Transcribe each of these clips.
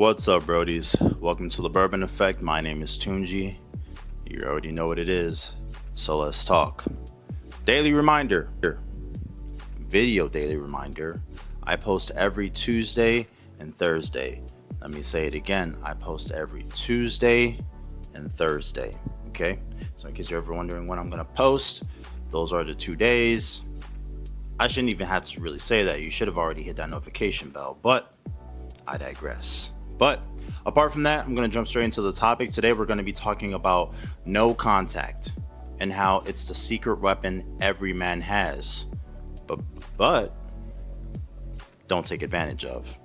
What's up, Brodies? Welcome to the Bourbon Effect. My name is Tunji. You already know what it is, so let's talk. Daily reminder, video daily reminder. I post every Tuesday and Thursday. Let me say it again. I post every Tuesday and Thursday. Okay? So in case you're ever wondering when I'm going to post, those are the 2 days. I shouldn't even have to really say that. You should have already hit that notification bell, but I digress. But apart from that, I'm going to jump straight into the topic. Today, we're going to be talking about no contact and how it's the secret weapon every man has, but don't take advantage of.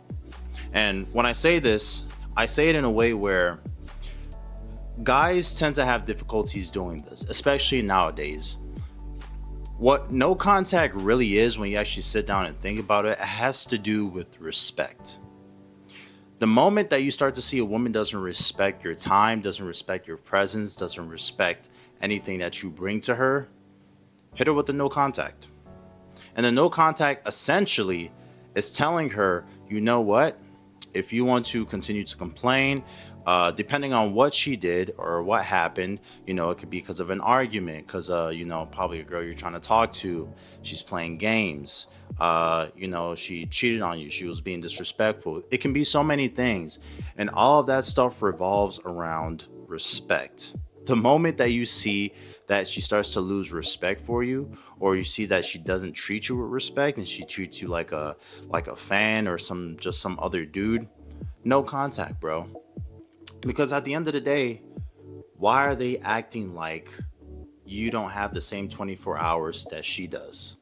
And when I say this, I say it in a way where guys tend to have difficulties doing this, especially nowadays. What no contact really is, when you actually sit down and think about it, it has to do with respect. The moment that you start to see a woman doesn't respect your time, doesn't respect your presence, doesn't respect anything that you bring to her, hit her with the no contact. And the no contact essentially is telling her, you know what? If you want to continue to complain, depending on what she did or what happened, it could be because of an argument, because, probably a girl you're trying to talk to, she's playing games. She cheated on you. She was being disrespectful. It can be so many things. And all of that stuff revolves around respect. The moment that you see that she starts to lose respect for you, or you see that she doesn't treat you with respect and she treats you like a fan or some other dude, no contact, bro. Because at the end of the day, why are they acting like you don't have the same 24 hours that she does?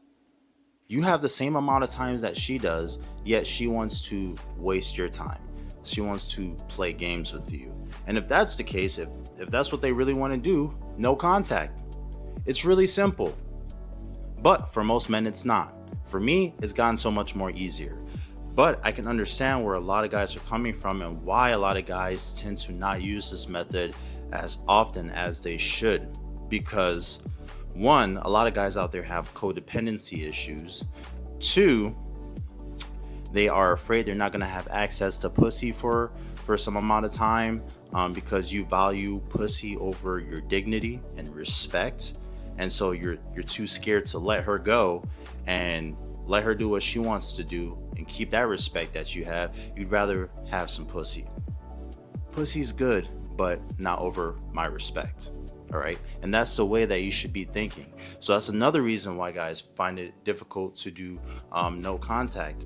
You have the same amount of times that she does, yet she wants to waste your time. She wants to play games with you. And if that's the case, if that's what they really want to do, no contact. It's really simple. But for most men, it's not. For me, it's gotten so much more easier. But I can understand where a lot of guys are coming from and why a lot of guys tend to not use this method as often as they should. Because one, a lot of guys out there have codependency issues. Two, they are afraid they're not going to have access to pussy for some amount of time because you value pussy over your dignity and respect. And so you're too scared to let her go and let her do what she wants to do and keep that respect that you have. You'd rather have some pussy. Pussy's good, but not over my respect. All right. And that's the way that you should be thinking. So that's another reason why guys find it difficult to do no contact.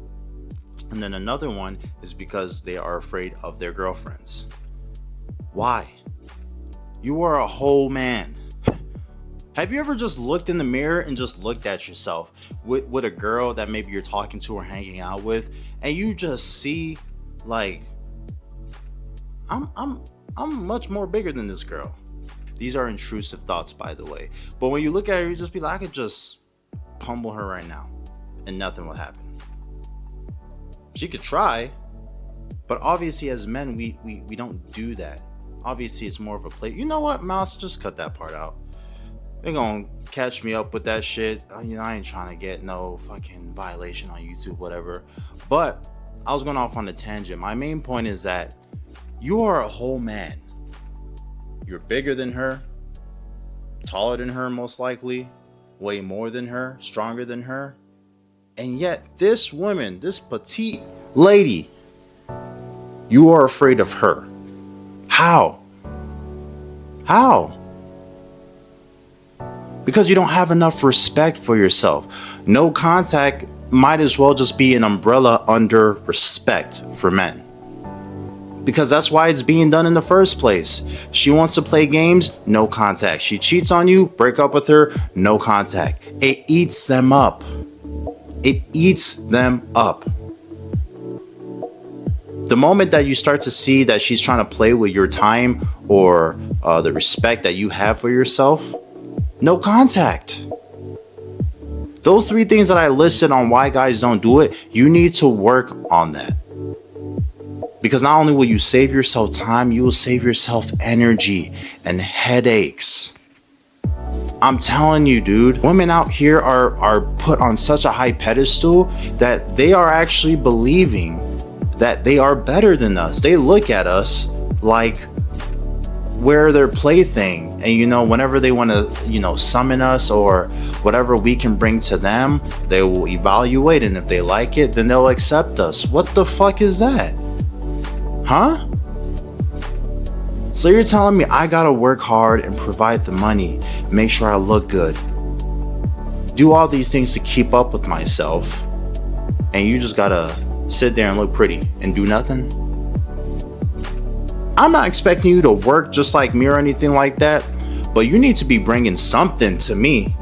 And then another one is because they are afraid of their girlfriends. Why? You are a whole man. Have you ever just looked in the mirror and just looked at yourself with a girl that maybe you're talking to or hanging out with, and you just see like, I'm much more bigger than this girl. These are intrusive thoughts, by the way. But when you look at her, you just be like, I could just pummel her right now and nothing will happen. She could try, but obviously as men, we don't do that. Obviously, it's more of a play. You know what, Mouse? Just cut that part out. They're gonna catch me up with that shit. I ain't trying to get no fucking violation on YouTube, whatever. But I was going off on a tangent. My main point is that you are a whole man. You're bigger than her, taller than her most likely, way more than her, stronger than her. And yet this woman, this petite lady, you are afraid of her. How? Because you don't have enough respect for yourself. No contact might as well just be an umbrella under respect for men. Because that's why it's being done in the first place. She wants to play games, no contact. She cheats on you, break up with her, no contact. It eats them up. It eats them up. The moment that you start to see that she's trying to play with your time or the respect that you have for yourself, no contact. Those 3 things that I listed on why guys don't do it, you need to work on that. Because not only will you save yourself time, you will save yourself energy and headaches. I'm telling you, dude, women out here are put on such a high pedestal that they are actually believing that they are better than us. They look at us like we're their plaything. And whenever they want to, summon us or whatever we can bring to them, they will evaluate, and if they like it, then they'll accept us. What the fuck is that? Huh? So you're telling me I gotta work hard and provide the money, make sure I look good, do all these things to keep up with myself, and you just gotta sit there and look pretty and do nothing? I'm not expecting you to work just like me or anything like that, but you need to be bringing something to me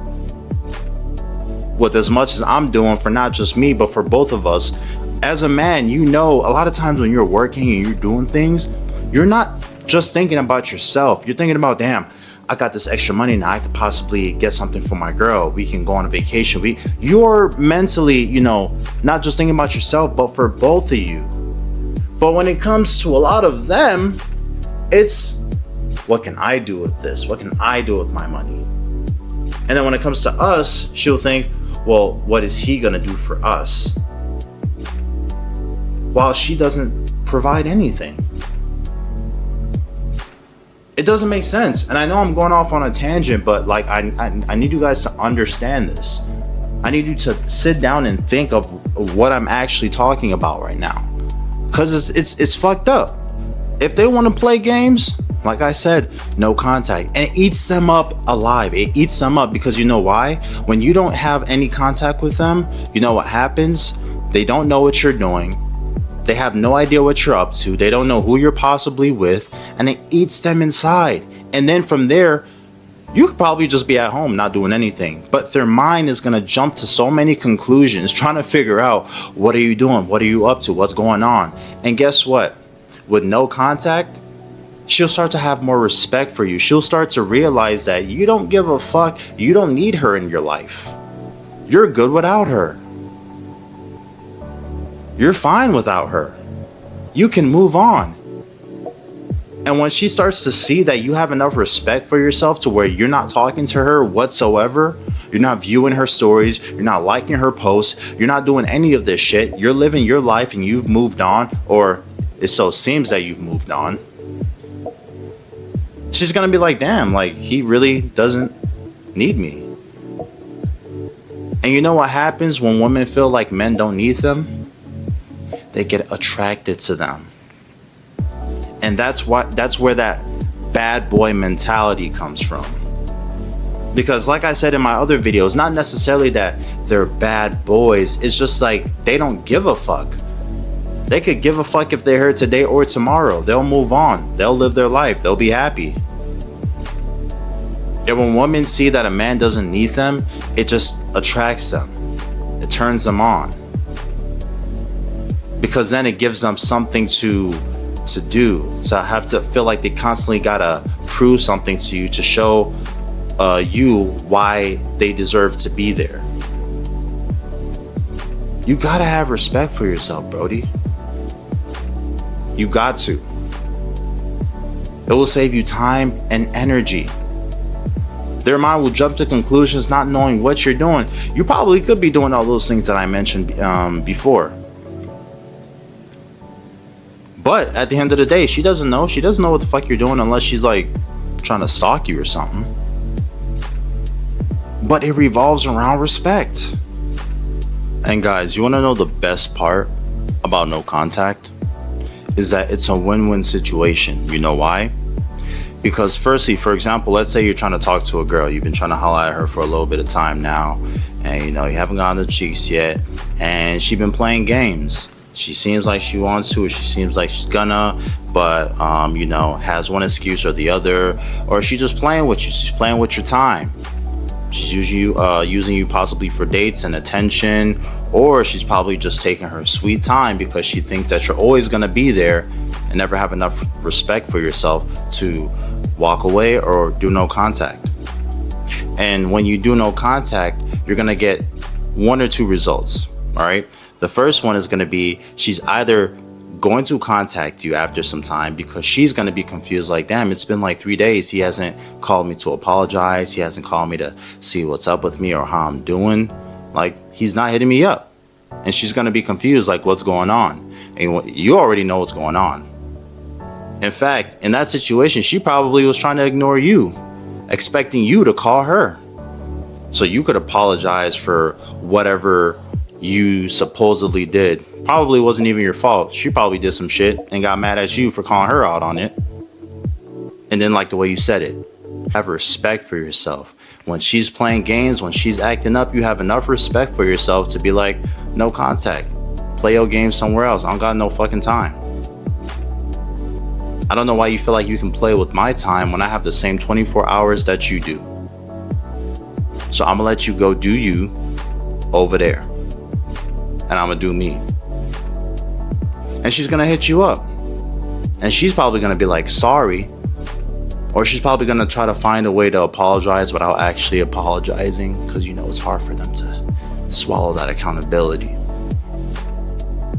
with as much as I'm doing for not just me, but for both of us. As a man, a lot of times when you're working and you're doing things, you're not just thinking about yourself. You're thinking about, damn, I got this extra money now, I could possibly get something for my girl. We can go on a vacation. You're mentally, not just thinking about yourself, but for both of you. But when it comes to a lot of them, it's, what can I do with this? What can I do with my money? And then when it comes to us, she'll think, well, what is he gonna do for us? While she doesn't provide anything. It doesn't make sense. And I know I'm going off on a tangent, but I need you guys to understand this. I need you to sit down and think of what I'm actually talking about right now. Because it's fucked up. If they want to play games, like I said, no contact. And it eats them up alive. It eats them up because you know why? When you don't have any contact with them, you know what happens? They don't know what you're doing. They have no idea what you're up to. They don't know who you're possibly with. And it eats them inside. And then from there, you could probably just be at home not doing anything. But their mind is going to jump to so many conclusions trying to figure out, what are you doing? What are you up to? What's going on? And guess what? With no contact, she'll start to have more respect for you. She'll start to realize that you don't give a fuck. You don't need her in your life. You're good without her. You're fine without her. You can move on. And when she starts to see that you have enough respect for yourself to where you're not talking to her whatsoever, you're not viewing her stories, you're not liking her posts, you're not doing any of this shit, you're living your life and you've moved on, or it so seems that you've moved on, she's gonna be like, damn, he really doesn't need me. And you know what happens when women feel like men don't need them? They get attracted to them. And that's where that bad boy mentality comes from. Because like I said in my other videos, not necessarily that they're bad boys, it's just they don't give a fuck. They could give a fuck if they're here today or tomorrow. They'll move on. They'll live their life. They'll be happy. And when women see that a man doesn't need them, it just attracts them. It turns them on. Because then it gives them something to do. So I have to feel like they constantly gotta prove something to you to show you why they deserve to be there. You gotta have respect for yourself, Brody. You got to. It will save you time and energy. Their mind will jump to conclusions not knowing what you're doing. You probably could be doing all those things that I mentioned before. But at the end of the day, she doesn't know. She doesn't know what the fuck you're doing unless she's trying to stalk you or something. But it revolves around respect. And guys, you want to know the best part about no contact? Is that it's a win-win situation. You know why? Because firstly, for example, let's say you're trying to talk to a girl. You've been trying to holler at her for a little bit of time now. And you haven't gotten the cheeks yet. And she's been playing games. She seems like she wants to, or she seems like she's gonna, but has one excuse or the other, or she's just playing with you. She's playing with your time. She's using you possibly for dates and attention, or she's probably just taking her sweet time because she thinks that you're always gonna be there and never have enough respect for yourself to walk away or do no contact. And when you do no contact, you're gonna get one or two results. All right. The first one is going to be she's either going to contact you after some time because she's going to be confused damn, it's been 3 days. He hasn't called me to apologize. He hasn't called me to see what's up with me or how I'm doing. He's not hitting me up. And she's going to be confused, like, what's going on? And you already know what's going on. In fact, in that situation, she probably was trying to ignore you, expecting you to call her. So you could apologize for whatever you supposedly did. Probably wasn't even your fault. She probably did some shit and got mad at you for calling her out on it. And then like the way you said it. Have respect for yourself. When she's playing games, when she's acting up, you have enough respect for yourself to be like, no contact. Play your game somewhere else. I don't got no fucking time. I don't know why you feel like you can play with my time when I have the same 24 hours that you do. So I'm gonna let you go do you over there. And I'm gonna do me. And she's gonna hit you up. And she's probably gonna be like, sorry. Or she's probably gonna try to find a way to apologize without actually apologizing, because you know it's hard for them to swallow that accountability.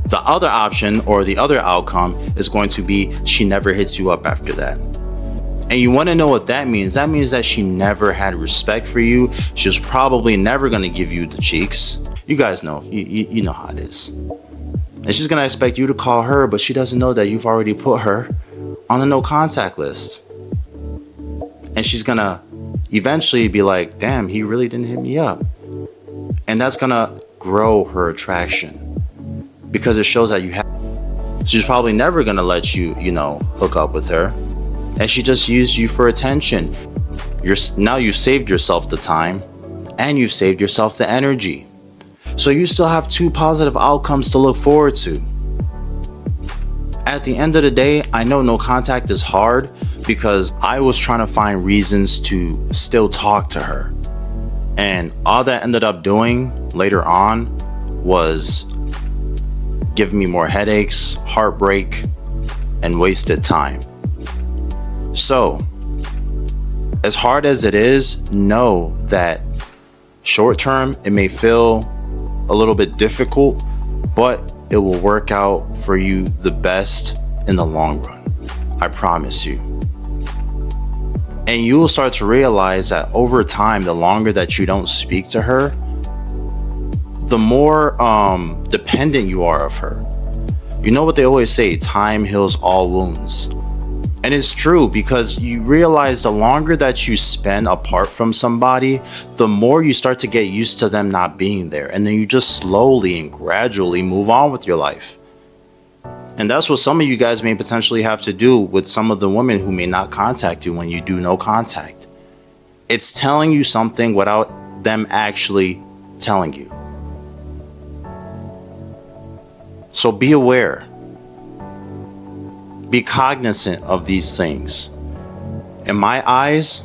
The other option or the other outcome is going to be she never hits you up after that. And you want to know what that means. That means that she never had respect for you. She was probably never going to give you the cheeks. You guys know, you know how it is. And she's going to expect you to call her, but she doesn't know that you've already put her on the no contact list. And she's going to eventually be like, damn, he really didn't hit me up. And that's going to grow her attraction. Because it shows that you have. She's probably never gonna let you, hook up with her, and she just used you for attention. Now you've saved yourself the time, and you've saved yourself the energy. So you still have two positive outcomes to look forward to. At the end of the day, I know no contact is hard because I was trying to find reasons to still talk to her, and all that ended up doing later on was giving me more headaches, heartbreak, and wasted time. So, as hard as it is, know that short term, it may feel a little bit difficult, but it will work out for you the best in the long run. I promise you. And you will start to realize that over time, the longer that you don't speak to her, the more dependent you are of her. You know what they always say, time heals all wounds. And it's true, because you realize the longer that you spend apart from somebody, the more you start to get used to them not being there. And then you just slowly and gradually move on with your life. And that's what some of you guys may potentially have to do with some of the women who may not contact you when you do no contact. It's telling you something without them actually telling you. So be aware. Be cognizant of these things. In my eyes,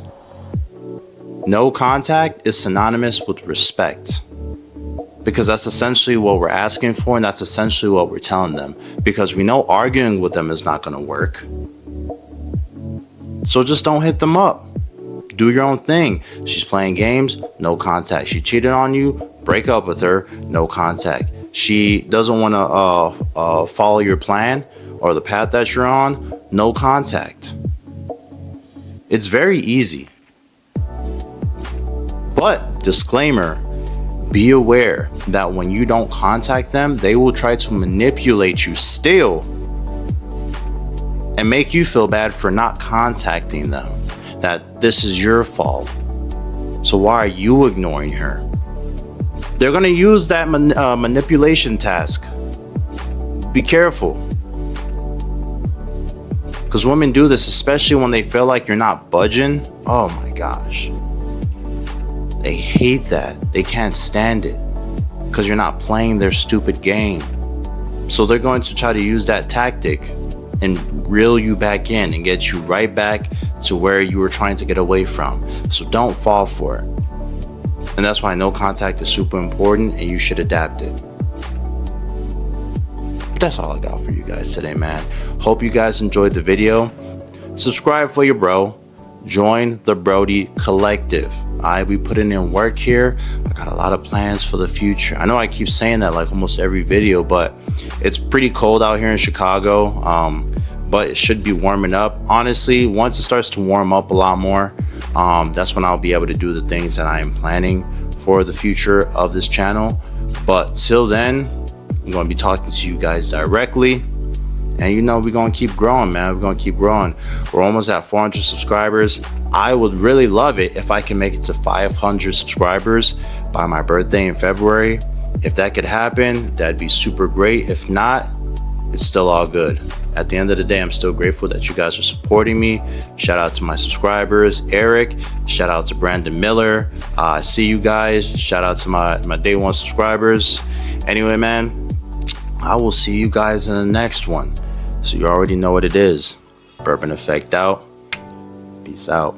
no contact is synonymous with respect. Because that's essentially what we're asking for, and that's essentially what we're telling them. Because we know arguing with them is not going to work. So just don't hit them up. Do your own thing. She's playing games, no contact. She cheated on you, break up with her, no contact. She doesn't want to follow your plan or the path that you're on, no contact. It's very easy. But, disclaimer, be aware that when you don't contact them, they will try to manipulate you still and make you feel bad for not contacting them, that this is your fault. So why are you ignoring her? They're going to use that manipulation task. Be careful. Because women do this, especially when they feel like you're not budging. Oh my gosh. They hate that. They can't stand it. Because you're not playing their stupid game. So they're going to try to use that tactic and reel you back in and get you right back to where you were trying to get away from. So don't fall for it. And that's why no contact is super important, and you should adapt it. But that's all I got for you guys today, man. Hope you guys enjoyed the video. Subscribe for your bro. Join the Brody Collective. We putting in work here. I got a lot of plans for the future. I know I keep saying that like almost every video, but it's pretty cold out here in Chicago. But it should be warming up. Honestly, once it starts to warm up a lot more, that's when I'll be able to do the things that I am planning for the future of this channel. But till then, I'm going to be talking to you guys directly. And we're going to keep growing, man. We're going to keep growing. We're almost at 400 subscribers. I would really love it if I can make it to 500 subscribers by my birthday in February. If that could happen, that'd be super great. If not, it's still all good. At the end of the day, I'm still grateful that you guys are supporting me. Shout out to my subscribers, Eric. Shout out to Brandon Miller. I see you guys. Shout out to my day one subscribers. Anyway, man, I will see you guys in the next one. So you already know what it is. Bourbon Effect out. Peace out.